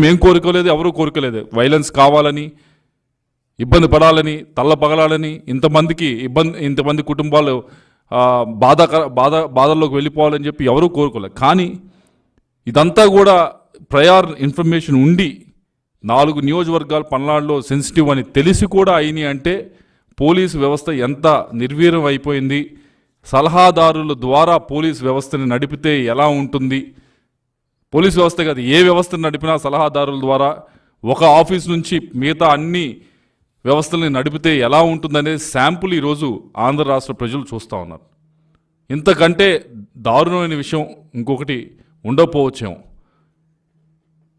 మేము కోరుకోలేదు, ఎవరూ కోరుకోలేదు. వైలెన్స్ కావాలని, ఇబ్బంది పడాలని, తల్ల పగలాలని, ఇంతమంది కుటుంబాలు బాధల్లోకి వెళ్ళిపోవాలని చెప్పి ఎవరూ కోరుకోలేదు. కానీ ఇదంతా కూడా ప్రయర్ ఇన్ఫర్మేషన్ ఉండి 4 నియోజకవర్గాలు పల్నాడులో సెన్సిటివ్ అని తెలిసి కూడా అయినాయి అంటే పోలీసు వ్యవస్థ ఎంత నిర్వీర్యం అయిపోయింది, సలహాదారుల ద్వారా పోలీసు వ్యవస్థని నడిపితే ఎలా ఉంటుంది, పోలీసు వ్యవస్థ కాదు ఏ వ్యవస్థను నడిపినా సలహాదారుల ద్వారా ఒక ఆఫీస్ నుంచి మిగతా అన్ని వ్యవస్థల్ని నడిపితే ఎలా ఉంటుందనేది శాంపుల్ ఈరోజు ఆంధ్ర రాష్ట్ర ప్రజలు చూస్తూ ఉన్నారు. ఇంతకంటే దారుణమైన విషయం ఇంకొకటి ఉండకపోవచ్చేమో.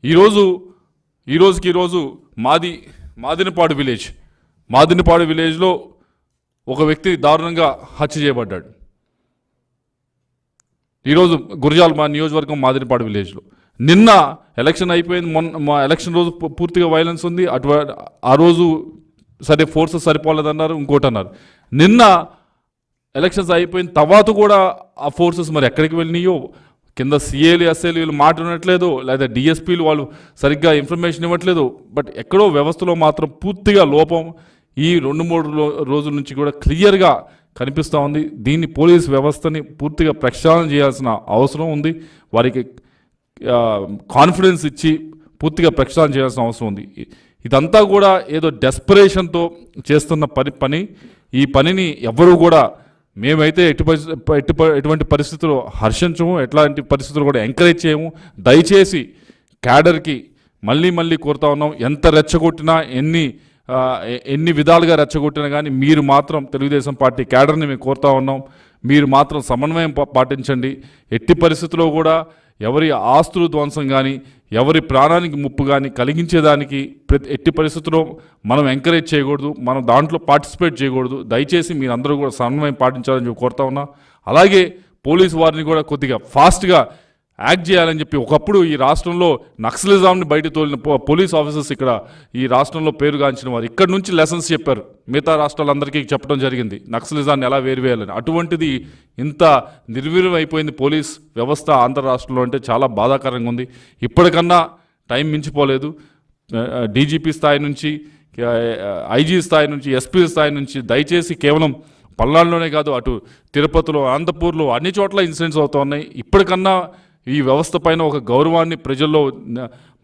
ఈరోజు మాదినపాడు విలేజ్లో ఒక వ్యక్తి దారుణంగా హత్య చేయబడ్డాడు. ఈరోజు గురజాల మా నియోజకవర్గం మాదినపాడు విలేజ్లో నిన్న ఎలక్షన్ అయిపోయింది. మా ఎలక్షన్ రోజు పూర్తిగా వైలెన్స్ ఉంది. ఆ రోజు సరే ఫోర్సెస్ సరిపోలేదన్నారు, ఇంకోటి అన్నారు. నిన్న ఎలక్షన్స్ అయిపోయిన తర్వాత కూడా ఆ ఫోర్సెస్ మరి ఎక్కడికి వెళ్ళినాయో, కింద సిఏలు ఎస్ఏలు వీళ్ళు మాట్లాడట్లేదు, లేదా డిఎస్పీలు వాళ్ళు సరిగ్గా ఇన్ఫర్మేషన్ ఇవ్వట్లేదు. బట్ ఎక్కడో వ్యవస్థలో మాత్రం పూర్తిగా లోపం ఈ 2-3 రోజుల నుంచి కూడా క్లియర్గా కనిపిస్తూ ఉంది. దీన్ని పోలీస్ వ్యవస్థని పూర్తిగా ప్రక్షాళన చేయాల్సిన అవసరం ఉంది. వారికి కాన్ఫిడెన్స్ ఇచ్చి పూర్తిగా ప్రక్షాళన చేయాల్సిన అవసరం ఉంది. ఇదంతా కూడా ఏదో డెస్పరేషన్తో చేస్తున్న పని. ఈ పనిని ఎవరు కూడా మేమైతే ఎటువంటి పరిస్థితుల్లో హర్షించము, ఎట్లాంటి పరిస్థితులు కూడా ఎంకరేజ్ చేయము. దయచేసి క్యాడర్కి మళ్ళీ కోరుతా ఉన్నాం, ఎంత రెచ్చగొట్టినా ఎన్ని విధాలుగా రెచ్చగొట్టినా కానీ మీరు మాత్రం తెలుగుదేశం పార్టీ క్యాడర్ని మేము కోరుతా ఉన్నాం, మీరు మాత్రం సమన్వయం పాటించండి. ఎట్టి పరిస్థితుల్లో కూడా ఎవరి ఆస్తులు ధ్వంసం కానీ ఎవరి ప్రాణానికి ముప్పు కానీ కలిగించేదానికి ఎట్టి పరిస్థితుల్లో మనం ఎంకరేజ్ చేయకూడదు, మనం దాంట్లో పార్టిసిపేట్ చేయకూడదు. దయచేసి మీరందరూ కూడా సమన్వయం పాటించాలని చెప్పి కోరుతా ఉన్నా. అలాగే పోలీసు వారిని కూడా కొద్దిగా ఫాస్ట్గా యాక్ట్ చేయాలని చెప్పి, ఒకప్పుడు ఈ రాష్ట్రంలో నక్సలిజంని బయట తోలిన పోలీస్ ఆఫీసర్స్ ఇక్కడ ఈ రాష్ట్రంలో పేరుగాంచిన వారు ఇక్కడ నుంచి లెసన్స్ చెప్పారు, మిగతా రాష్ట్రాలందరికీ చెప్పడం జరిగింది నక్సలిజాన్ని ఎలా వేరువేయాలని. అటువంటిది ఇంత నిర్వీర్యం అయిపోయింది పోలీస్ వ్యవస్థ ఆంధ్ర రాష్ట్రంలో అంటే చాలా బాధాకరంగా ఉంది. ఇప్పటికన్నా టైం మించిపోలేదు. డీజీపీ స్థాయి నుంచి, ఐజీ స్థాయి నుంచి, ఎస్పీ స్థాయి నుంచి దయచేసి కేవలం పల్నాడులోనే కాదు, అటు తిరుపతిలో, అనంతపూర్లో అన్ని చోట్ల ఇన్సిడెంట్స్ అవుతూ ఉన్నాయి. ఇప్పటికన్నా ఈ వ్యవస్థ పైన ఒక గౌరవాన్ని ప్రజల్లో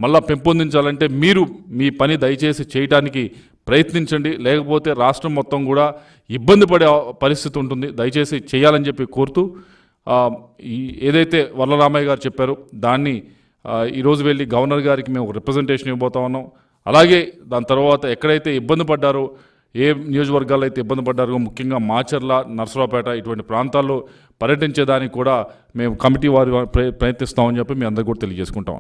మళ్ళా పెంపొందించాలంటే మీరు మీ పని దయచేసి చేయడానికి ప్రయత్నించండి. లేకపోతే రాష్ట్రం మొత్తం కూడా ఇబ్బంది పడే పరిస్థితి ఉంటుంది. దయచేసి చేయాలని చెప్పి కోరుతూ, ఏదైతే వరలరామయ్య గారు చెప్పారో దాన్ని ఈరోజు వెళ్ళి గవర్నర్ గారికి మేము ఒక రిప్రజెంటేషన్ ఇవ్వబోతా ఉన్నాం. అలాగే దాని తర్వాత ఎక్కడైతే ఇబ్బంది పడ్డారో, ఏ నియోజకవర్గాల్లో అయితే ఇబ్బంది పడ్డారో, ముఖ్యంగా మాచర్ల, నర్సరావుపేట ఇటువంటి ప్రాంతాల్లో పర్యటించేదానికి కూడా మేము కమిటీ వారి ప్రయత్నిస్తామని చెప్పి మీ అందరికీ కూడా తెలియజేసుకుంటాం.